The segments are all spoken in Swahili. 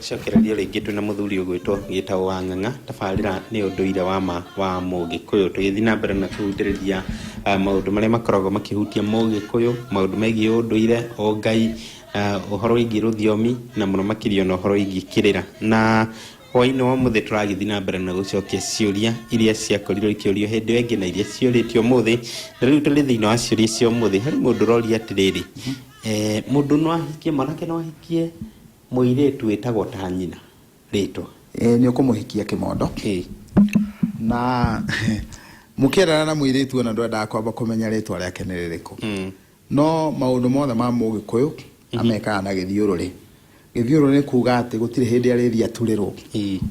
cokereria ringi twina muthuri ugwitwo gitao wa Ng'ang'a tabarira ni unduire wa Mugikuyu tugithi na mbere na kurutiriria maundu maria makoragwo makihutia Mugikuyu maundu megie unduire o Ngai uhoro igi ruthiomi na muno makirio no uhoro igi kirira na hwaini wa muthi turagithi na mbere na gucokia ciuria iria ciakorirwo ikiorio hindi wengi na iria cioritio muthi na riu tuli thiini wa ciuria cio muthi hari mundu roria atiriri mundu no ahikie manake no ahikie muiretu wetagwo ta nyina ritwa ni ukumuhikia kimondo na mukirana na muiretu ona ndwenda kwamba kumenya ritwa riake ni ririko no maundu mothe ma Mugikuyu ameka na githiururi githiururi kuga ati gutire hindi arithia turirwo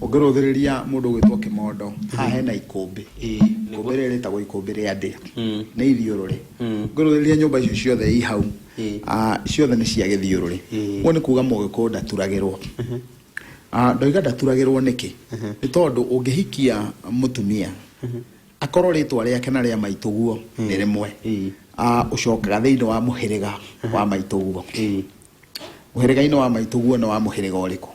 ungiruthiriria mundu gwitwo kimondo ha hena ikumbi ikumbi ritagwo ikumbi ria ndia ni ithiururi ungiruthiriria nyumba icio ciothe i hau ciothe ni cia githiururi wone kuga Mugikuyu ndaturagirwo ndoiga ndaturagirwo niki ni tondu ungihikia mutumia akorwo ritwa riake na ria maituguo ni rimwe ucokaga thiini wa muhiriga wa maituguo muhiriga-ini wa maituguo na wa muhiriga uriku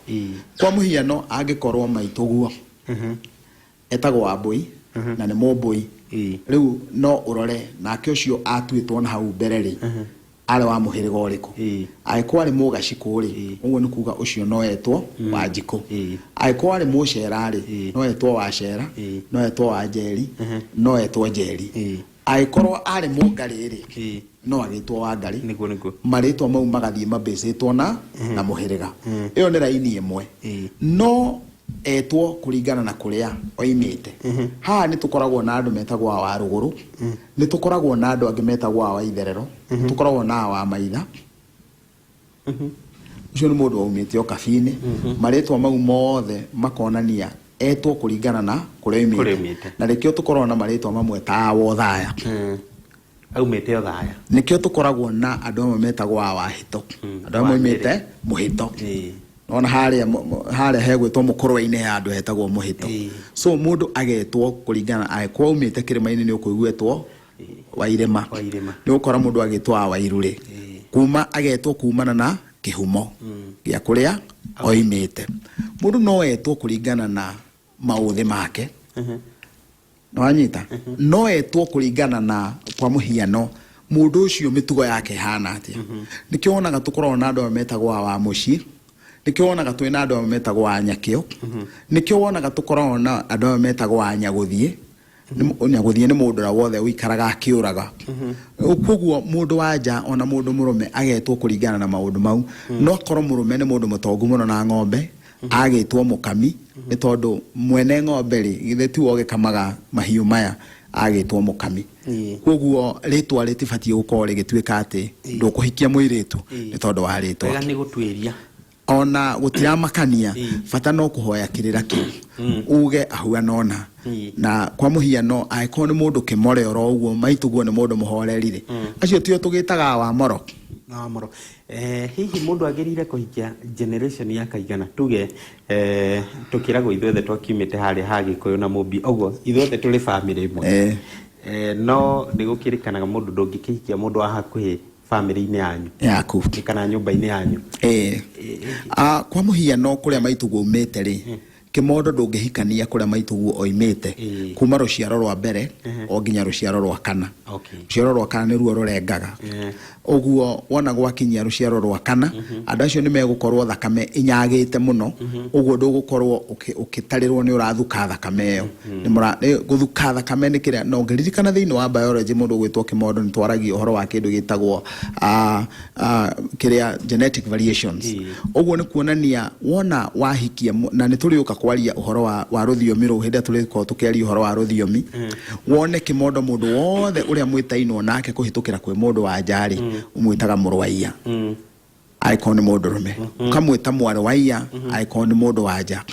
kwa muhiano angikorwo maituguo etagwo Wambui na ni Mumbui riu no urore nake ucio atuitwo na hau mbere ri ari wa muhiriga uriku aiko ari Mugaciku ri uguo ni kuga ucio no etwo Wanjiku aiko ari Mucera ri no etwo Wacera no etwo Wanjeri no etwo Njeri aikorwo ari Mungari ri no agitwo Wangari niguo maritwa mau magathie mabecetwo na muhiriga iyo ni raini imwe no etwo kuringana na kuria oimite ha ni tukoragwo na andu metagwo wa Ruguru ni tukoragwo na andu angi metagwo wa Itherero tukoragwo na wa Maitha ucio ni mundu oimite o Kabini maritwa mau mothe makonania etwo kuringana na kuria oimite na rikio tukoragwo na maritwa mamwe ta Wothaya aumite Othaya nikio tukoragwo na andu amwe metagwo wa Wahito andu amwe oimite Muhito ona haria hegwitwo mukorwa-ini ya andu hetagwo Muhito so mundu agetwo kuringana aiko umite kirima-ini ni ukuigwetwo Wairima ni ukora mundu agitwo Wairuri kuma agetwo kumana na kihumo gia kuria oimite mundu no etwo kuringana na mauthi make no anyita no etwo kuringana na kwa muhiano mundu ucio mitugo yake hana atia nikio onaga tukorwo na andu metagwo wa Muci nikio onaga twina andu metagwo wa Nyakio nikio onaga tukorwo na andu metagwo wa Nyaguthie Nyaguthie ni mundu ra wothe uikaraga akiuraga koguo mundu wa nja ona mundu murume agetwo kuringana na maundu mau no korwo murume ni mundu mutongu muno na ng'ombe agitwo Mukami ni tondu mwene ng'ombe ri githe ti wogekamaga mahiu maya agitwo Mukami koguo ritwa ritibatie gukorwo rigituika ati ndukuhikia muiritu ni tondu wa ritwa wega ni gutwiria ona gutira makania bata no kuhoya kirira ki uge ahuana ona na kwa muhiano aiko ni mundu kimorero uguo maituguo ni mundu muhorerire acio tio tugitaga wa moro na moro hihi mundu agirire kuhikia generation ya kaigana tuge tukiragwo ithuothe twakiumite hari ha Gikuyu na Mumbi uguo ithuothe tuli family imwe no ndigukirikanaga mundu ndungikihikia mundu wa hakuhi family-ini yanyu yaku kana nyumba-ini yanyu kwa muhiano kuria maituguo umite ri kimondo ndungihikania kuria maituguo oimite kuma ruciaro rwa mbere o nginya ruciaro rwa kana ruciaro rwa kana ni ruo rurengaga uguo wona gwakinyia ruciaro rwa kana andu acio ni megukorwo thakame inyagite muno uguo ndugukorwo ukitarirwo ni urathuka thakame iyo ni guthuka thakame ni kiria no ngiririkana thiini wa biology mundu gwitwo kimondo ni twaragia uhoro wa kindu gitagwo kiria genetic variations uguo ni kuonania wona wahikia na ni turiuka kwaria uhoro wa ruthiomi ru hindi turiko tukiaria uhoro wa ruthiomi wone kimondo mundu wothe uria mwitainwo nake kuhitukira kwi mundu wa njari umwitaga Murwaia aiko ni mundu rume kamwita mwari wa iya aiko ni mundu wa nja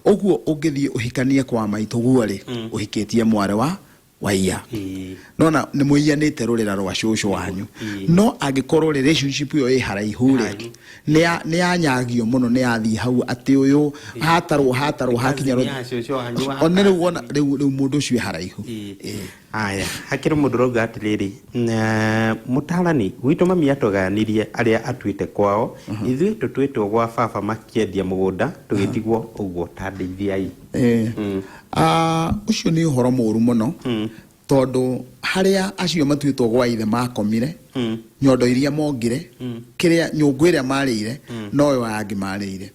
uguo ungithie uhikanie kwa maituguo ri uhikitie mwari wa iya nona ni muiyanite rurira rwa shushu wanyu no agikorwo relationship yo i haraihu ri ni anyagio muno ni athi hau ati uyu hatarwo hakinya onere wona riu mundu ucio haraihu aya hakiri muduroga atiriri mutarani witu mami atoganirie aria atwite kwao ithui tutwitwo gwa baba makiendia mugunda tugitigwo uguo tandeithiai ucio ni uhoro muru muno tondu haria acio matwitwo gwa ithe makomire nyondo iria mongire kiria nyungu iria marire noyo yangi marire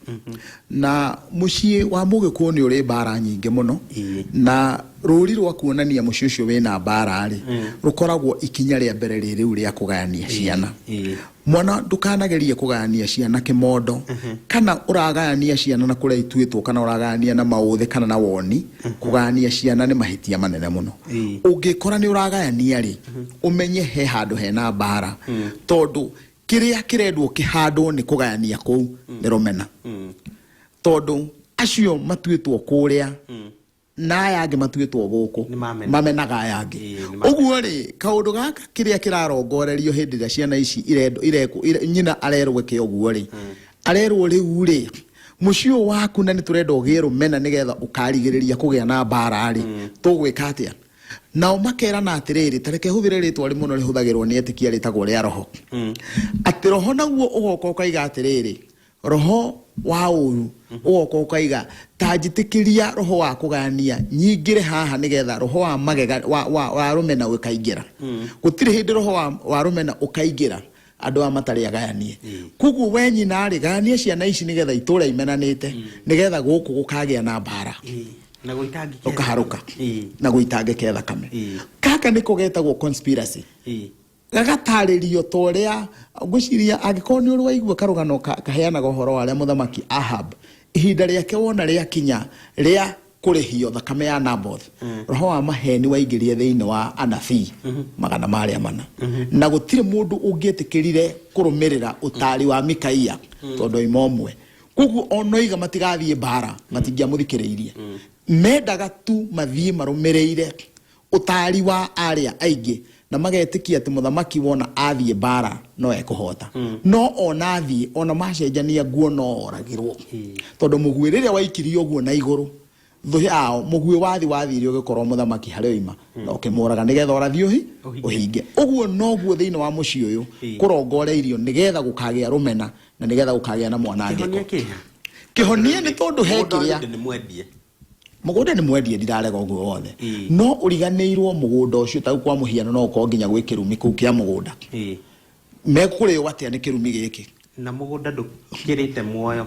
na mucii wa Mugikuyu ni uri bara nyingi muno na ruri rwa kuonania mucii ucio wina bara ri rukoragwo ikinya ria mbere ririu ria kugayania ciana mwana ndukanagerie kugayania ciana kimondo kana uragayania ciana na kuria itwitwo kana uragayania na mauthe kana na woni kugayania ciana ni mahitia manene muno ungikora ni uragayania ri umenye he handu hena bara tondu kiria kirendwo kihandwo ni kugayania kou ni rumena tondu acio matwitwo kuria na yangi matwitwo guku mamenaga yangi uguo ri kaundu gaka kiria kirarongorerio hindi ria ciana ici nyina arerwe ke uguo ri arerwo riu ri mucio waku na ni turenda ugie rumena nigetha ukarigiriria kugia na bara ri tugwika atia nao makerana atiriri tareke huthire ritwa ri muno rihuthagirwo ni etikia ritagwo ria roho ati roho naguo ugoka ukaiga atiriri roho wa uru ugoka ukaiga tajitikiria roho wa kugania nyingire haha nigetha roho wa magega wa rumena ukaingira gutiri hindi roho wa rumena ukaingira andu amatari agayanie kugu wenyi na ri gania ciana ici nigetha itura imenanite nigetha guku gukagia na bara na guitangi ukaharuka na guitangi ke thakame kaka niko getagwo conspiracy gagataririo toria ngwiciria angikorwo ni uri waigua karugano kaheanaga uhoro wa ria muthamaki Ahab ihinda riake wona ria kinya ria kurihio thakame ya Naboth roho wa maheni waingirie thiini wa anabii magana maria mana na gutire mundu ungitikirire kurumirira utari wa Mikaia tondu imomwe kugu onoiga matigathie bara matingiamuthikiriirie mendaga tu mathie marumireire utari wa aria aingi na magetikia ati muthamaki wona athie bara no ekuhota no ona athie ona macenjania nguo no oragirwo tondu mugwi riria waikirio guo na iguru thuhi ao mugwi wathire ugikorwo muthamaki hari oima no kimuraga nigetha orathio uhinge uguo noguo thiini wa mucii uyu kurongoreirio nigetha gukagia rumena na nigetha gukagia na mwanangiko kihonie ni tondu he kiria mugunda ni mwendie ndirarega uguo wothe no uriganirwo mugunda ucio ta kwa muhiano no ko nginya gwe kirumi ku kia mugunda mekuriyo atia ni kirumi giki na mugunda ndukirite muoyo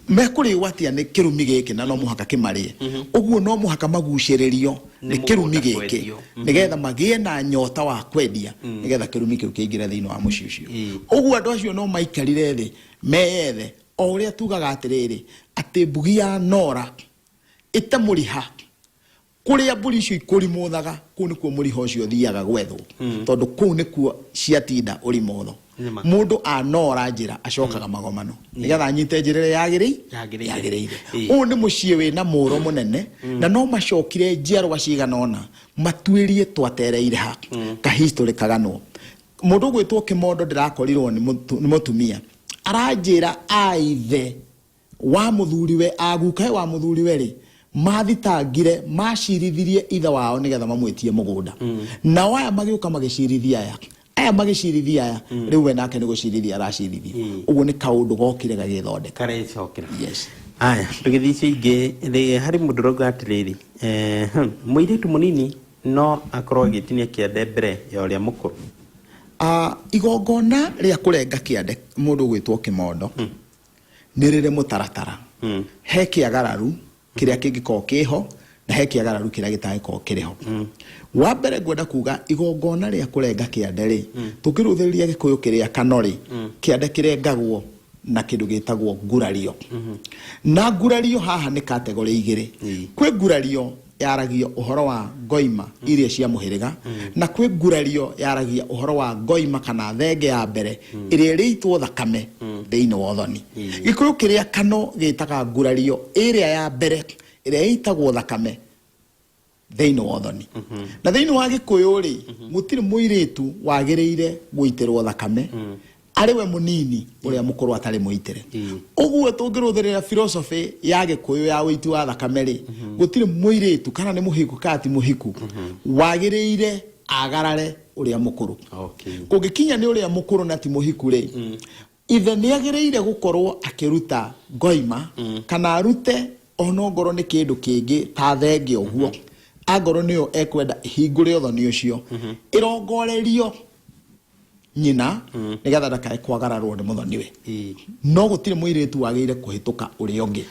mekuriyo atia ni kirumi giki na no muhaka kimarie uguo no muhaka maguciririo ni kirumi giki nigetha magie na nyota wa kwendia nigetha kirumi kiu kiingira thiini wa mucii ucio uguo andu acio no maikarire thi meethe o uria tugaga atiriri ati mbugi ya Nora itamuriha kuria mburi icio ikurimuthaga ku nikuo muriho ucio thiaga gwethwo tondu ku nikuo ciatinda urimotho mundu anora njira acokaga magomano nigetha anyite njirire yagiriire u ni mucii wina muro munene na no macokire njiarwa ciganona matwirie twatereire ha ka history kagano mundu gwitwo Kimondo ndirakorirwo ni mutumia aranjira aithe wa muthuriwe agukae wa muthuriwe ri mathitangire macirithirie ithe wao nigetha mamwitie mugunda na waya magiuka magicirithia aya magicirithia aya riu we nake ni gucirithia aracirithia uguo ni kaundu gokire gagithondeka karecokera yes aya tugithici ingi hari muduroga atiriri muiritu munini no akorwo agitinia kiande mbere ya uria mukuru igongona ria kurenga kiande mundu gwitwo Kimondo ni rire mutaratara he kiagararu kiria kingiko kiho na he kiagararu kiria gitagiko kiriho wa mbere gwenda kuga igongona ria kurenga kiande ri tukiruthiriria Gikuyu kiria kanori kiande kirengagwo na kindu gitagwo ngurario na ngurario haha ni category igiri kwi ngurario yaragia uhoro wa ngoima iria cia muhiriga na kwi ngurario yaragia uhoro wa ngoima kana thenge ya mbere iria riitwo thakame thiini wa uthoni Gikuyu kiria kano gitaga ngurario iria ya mbere iria itagwo thakame thiini wa uthoni na thiini wa Gikuyu ri gutiri muiritu wagiriire guitirwo thakame ariwe munini uria mukuru atari muitire uguo tungirutherera philosophy ya gikuyu ya witu wa thakameri gutire muiretu kana ni muhiku kati muhiku wagiriire agarare uria mukuru kungikinya ni uria mukuru na ti muhiku ri ithe ni agiriire gukorwo akiruta ngoima kana arute onongoro ni kindu kingi ta thenge uguo agoro niyo ekwenda hingure uthoni ucio irongorerio nyina nigetha ndakae kwagararwo ni muthoniwe no gutire muiretu wagire kuhituka uri ongi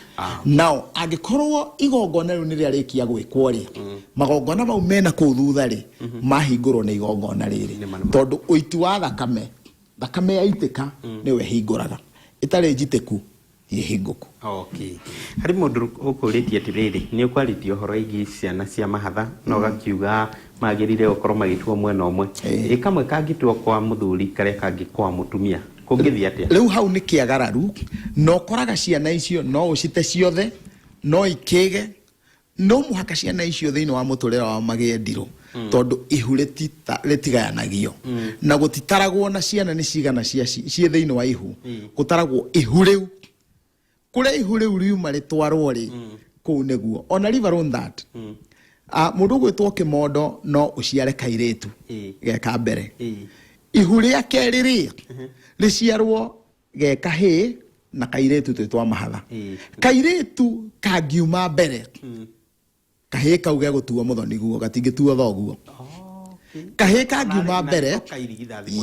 nao angikorwo igongona riu ni riarikia gwikwo ri magongona mau mena ku thutha ri mahingurwo ni igongona riri tondu uitu wa thakame yaitika niwe hinguraga itari njitiku hinguku hari mundu ukuritie atiriri ni ukwaritie uhoro igi ciana cia mahatha no gakiuga magirire gukorwo magitwo mwena umwe ikamwe kangitwo kwa muthuri kare kangi kwa mutumia kungithia atia riu hau ni kiagararu no koraga ciana icio no ucite ciothe no ikege no muhaka ciana icio thiini wa muturira wa magie ndiro tondu ihu ritigayanagio na gutitaragwo na ciana ni cigana cia cie thiini wa ihu gutaragwo ihu riu kule ihu riu riuma ritwarwo ri kuu niguo ona river on that mundu gwitwo kimondo no uciare kairetu geka mbere ihu ria keriri riciarwo geka hi na kairetu twitwa mahatha kairetu kangiuma mbere kahi kau ge gutua muthoni guo gatingitua thoguo kahi kangiuma mbere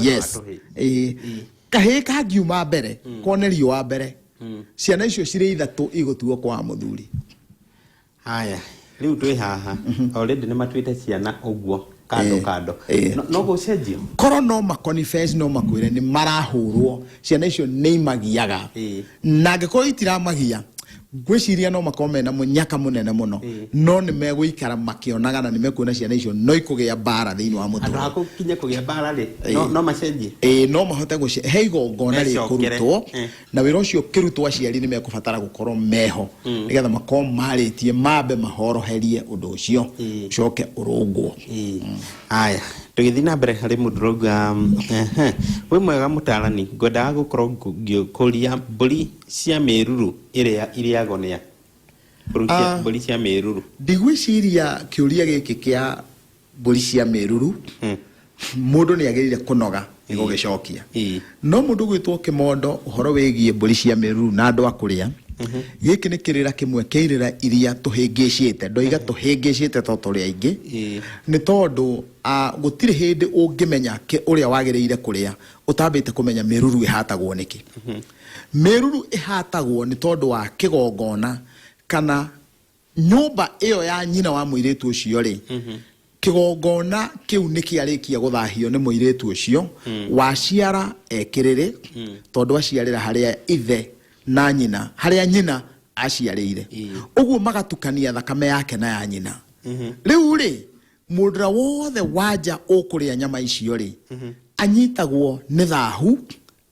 yes kahi kangiuma mbere konerio wa mbere ciana icio cire ithatu igutuo kwa muthuri haya riu twi haha already ni matwite ciana uguo kando no gucenjio koro no maconfess no makwire ni marahurwo ciana icio ni imagiaga na ngiko itiramagia gwiciria no makome na munyaka munene muno no ni meguikara makionaga na ni mekuona ciana icio no ikugia bara thiini wa mutu andako kinya kugia bara ri no macenjie no mahote guci heigo ngona ri kurutwo na wira ucio kirutwo aciari ni mekubatara gukorwo meho nigetha makom maritie mambe mahoroherie undu ucio coke urungwo haya tugithina mbere hari muduruga we mwega mutarani ngoda gukorwo ngikuria mburi cia miruru iria agonia mburi cia miruru ndigwiciria kiuria giki kia mburi cia miruru mundu ni agirire kunoga nigo gicokia no mundu gwitwo kimondo uhoro wigie mburi cia miruru na andu akuria giki ni kirira kimwe keirira iria tuhingicite ndoiga tuhingicite to turi aingi ni tondu gutire hindi ungimenya ke uria wagiriire kuria utambite kumenya miruru ihatagwo niki miruru ihatagwo ni tondu wa kigongona kana nyumba iyo ya nyina wa muiretu ucio ri kigongona kiu nikiarikia guthahio ni muiretu ucio waciara ekiriri tondu aciarira haria ithe na nyina haria nyina aciarire uguo magatukania thakame yake na ya nyina riu ri mudra wothe waja ukuria nyama icio ri anyitagwo ni thahu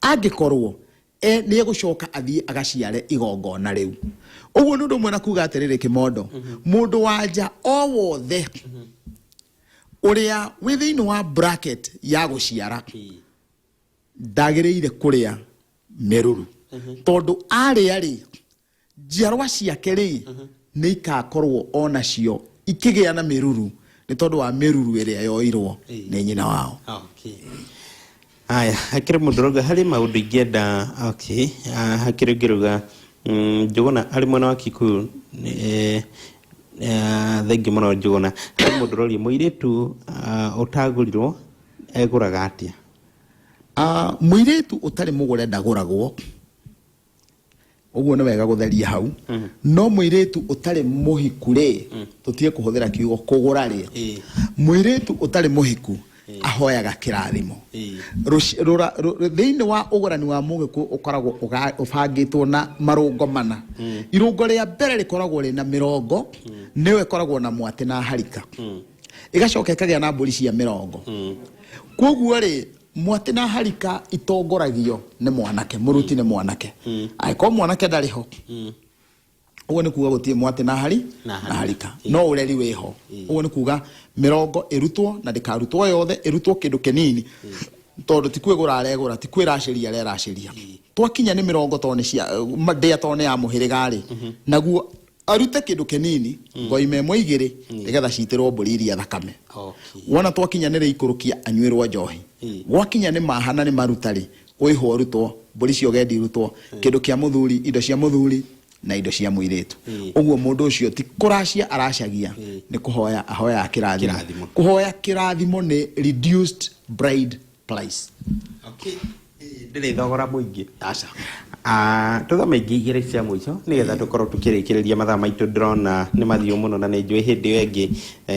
angikorwo ni egucoka athie agaciare igongona riu uguo nundu mwe na kuga atiriri kimondo mundu waja o wothe uria within wa bracket ya guciara ndagiriire kuria meruru tondu ari njiarwa ciake ri ni ikakorwo ona cio ikigia na miruru ni tondu wa miruru iria yoirwo ni nyina wao haya hakire muduruga hari maundu ingenda hakire ngiruga njuguna ari mwana wa Kikuyu thengi muno njuguna hari mudurori muiretu utagurirwo eguraga atia muiretu utari mugure ndaguragwo uguo ni wega gutheria hau no muiretu utari muhiku ri tutie kuhuthira kiugo kugura ri muiretu utari muhiku ahoyaga kirathimo thiini wa ugurani wa mugiku ukoragwo ubangitwo na marungo mana irungo ria mbere rikoragwo rina mirongo niwe koragwo na mwate na harika igacoka ikagia na mburi cia mirongo koguo ri mwate na harika itongoragio ni mwanake muruti ni mwanake aiko mwanake ndariho uguo ni kuga gutie mwate na harika no ureri wiho uguo ni kuga mirongo irutwo na ndikarutwo yothe irutwo kindu kinini tondu tikwigura aregura tikwiraciria reraciria twakinya ni 40 tone cia ndia tone ya muhiriga ri naguo arute kindu kenini ngoime moigire nigetha citirwo mburi iria thakame wona twakinya ni ikurukia anyuirwo njohi gwakinya ni mahana ni marutari uiho rutwo mburi cio gendi rutwo kindu kia muthuri indo cia muthuri na indo cia muiretu uguo mundu ucio ti kuracia aracagia ni kuhoya ahoya kirathimo kuhoya kirathimo ni reduced bride price. Okay, ndire thogora muingi aca tuthome igire cia muico nigetha tukorwo tukirikiria mathaa maitu ndrona ni mathio muno na ni njui hindi yo ingi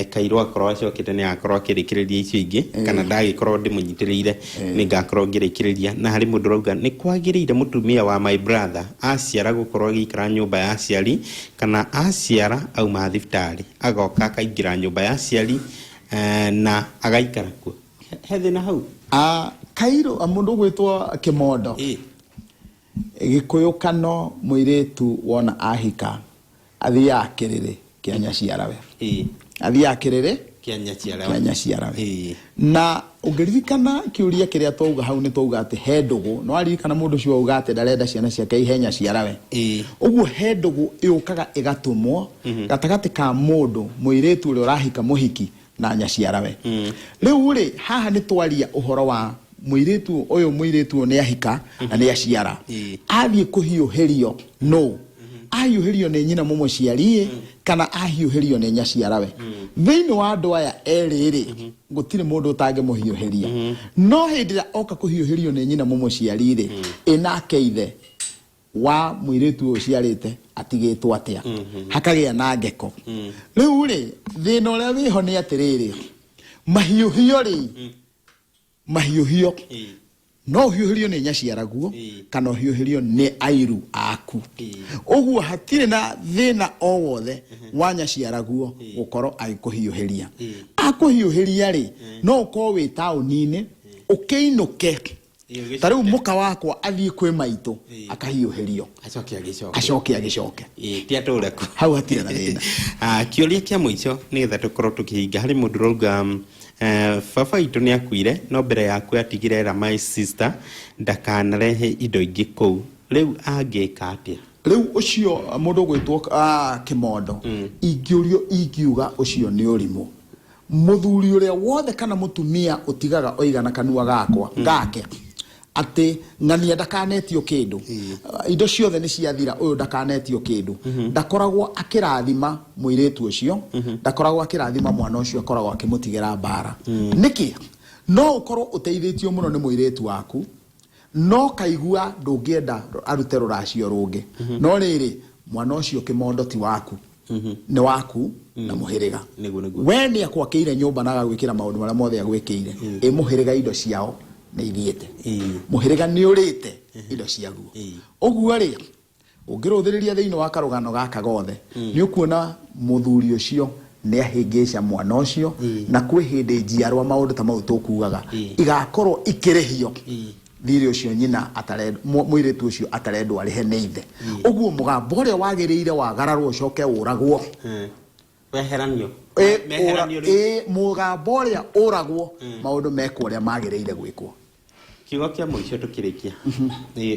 Kairo akorwo acokete ni akorwo akirikiria icio ingi kana ndagikorwo ndimunyitiriire ni ngakorwo ngirikiria na hari mundu rauga ni kwagiriire mutumia wa my brother aciara gukorwo agikara nyumba ya aciari kana aciara auma thibitari agoka akaingira nyumba ya aciari na agaikara kuo hethe na hau Kairo mundu gwitwa Kimondo gikuyukano muiretu wona ahika athia kirire kianya ciarawe athia kirire kianya ciarawe na ungiririkana kiuria kiria twauga hau ni twauga ati hendugu no aririkana mundu cio auga ati ndarenda ciana ciake ihenya ciarawe uguo hendugu iukaga igatumwo gatagati ka mundu muiretu uri urahika muhiki na nyaciarawe riu ri haha ni twaria uhoro wa muiretu oyo muiretu ne ahika na ne aciara athie kuhiuherio no ahiuherio ne nyina mumuciarie kana ahiuherio ne nyaciarawe thiini wa andu aya eriri gutire mundu utange muhiuheria no hindira oka kuhiuherio ne nyina mumuciarire inake ithe wa muiretu uciarite atigitwo atia hakagia na ngeko riu ri thina uria wiho ni atiriri mahiuhio ri mahiuhio no hiuhirio ni nyaciaraguo kana hiuhirio ni airu aku uguo hatire na thina o wothe wa nyaciaraguo gukorwo agikuhiuhiria akuhiuhiria ri no ko wi taunine ukeinuke tariu muka wakwa athie kwi maitu akahiuhirio acoke agicoke ti ature ku hau hatire na thina kiuria kia muico nigetha tukorwo tukihinga hari mundu rauga baba itu ni akuire no mbere yaku atigire ra my sister ndakanarehe indo ingi kou riu angika atia riu ucio mundu gwitwo Kimondo ingiurio ingiuga ucio ni urimu muthuri uria wothe kana mutumia utigaga oigana kanua gakwa ngake ati ngania ndakanetio kindu indo ciothe ni ciathira uyu ndakanetio kindu ndakoragwo akirathima muiretu ucio ndakoragwo akirathima mwana ucio akoragwo akimutigira bara niki no ukorwo uteithitio muno ni muiretu waku no kaigua ndungienda arute ruracio rungi no riri mwana ucio Kimondo ti waku ni waku na muhiriga we ni akwakire nyumba na agwikira maundu maria mothe agwikire muhiriga indo ciao ni ithiete muhiriga ni urite indo ciaguo uguo ri ungiruthiriria thiini wa karugano gaka gothe ni ukuona muthuri ucio ni ahingica mwana ucio na kwi hindi njiarwa maundu ta mau tukugaga igakorwo ikirihio thiri ucio nyina atare muiretu ucio atarendwa rihe ni ithe uguo mugambo uria wagiriire wagararwo ucoke uragwo weheranio mugambo uria uragwo maundu mekwo uria magiriire gwikwo kiugo kia muico tukirikia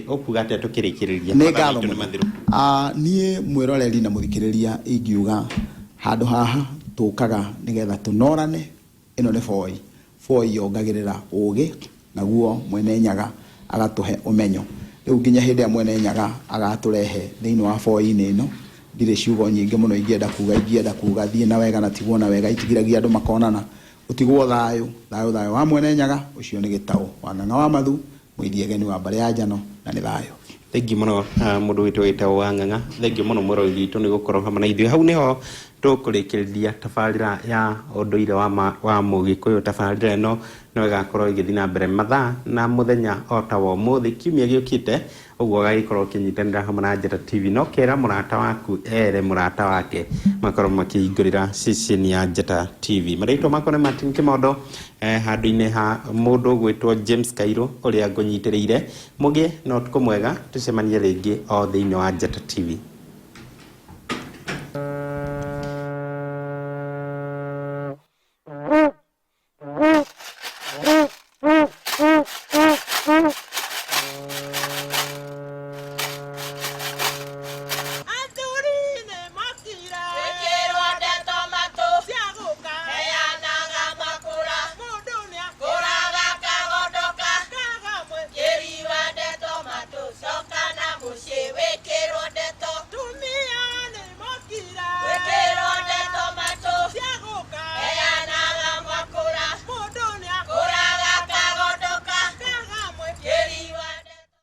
okuga ate tukirikiriria ni ngatho nie mwiroreri na muthikiriria ingiuga handu haha tukaga nigetha tunorane ino ni foi yongagirira ugi naguo mwene nyaga agatuhe umenyo riu nginya hindi ya mwene nyaga agaturehe thiini wa foi-ini ino ndire ciugo nyingi muno ingienda kuga thie na wega na tigwo na wega itigiragia andu makonana utigwo thayo wa mwene nyaga ucio ni gitau wananga wa mathu muithiegeni wa bare ya njano na ni thayo thengi muno mundu witwo wa ng'ang'a thengi muno muroi gitu ni gukorwo hamwe na ithuĩ hau niho tukurikiria tabarira ya unduire wa Mugikuyu tabarira no no igakorwo igithii na mbere mathaa na muthenya ota wa umuthi kiumia giukite uguo gagikorwo kinyitanira hamwe na Njata TV no kera murata waku ere murata wake makorwo makihingurira station ya Njata TV marito makone Martin Kimondo handu-ini ha mundu gwitwo James Kairo uria ngũnyitĩrĩire mugie no tuko mwega tucemanie ringi o thiini wa Njata TV.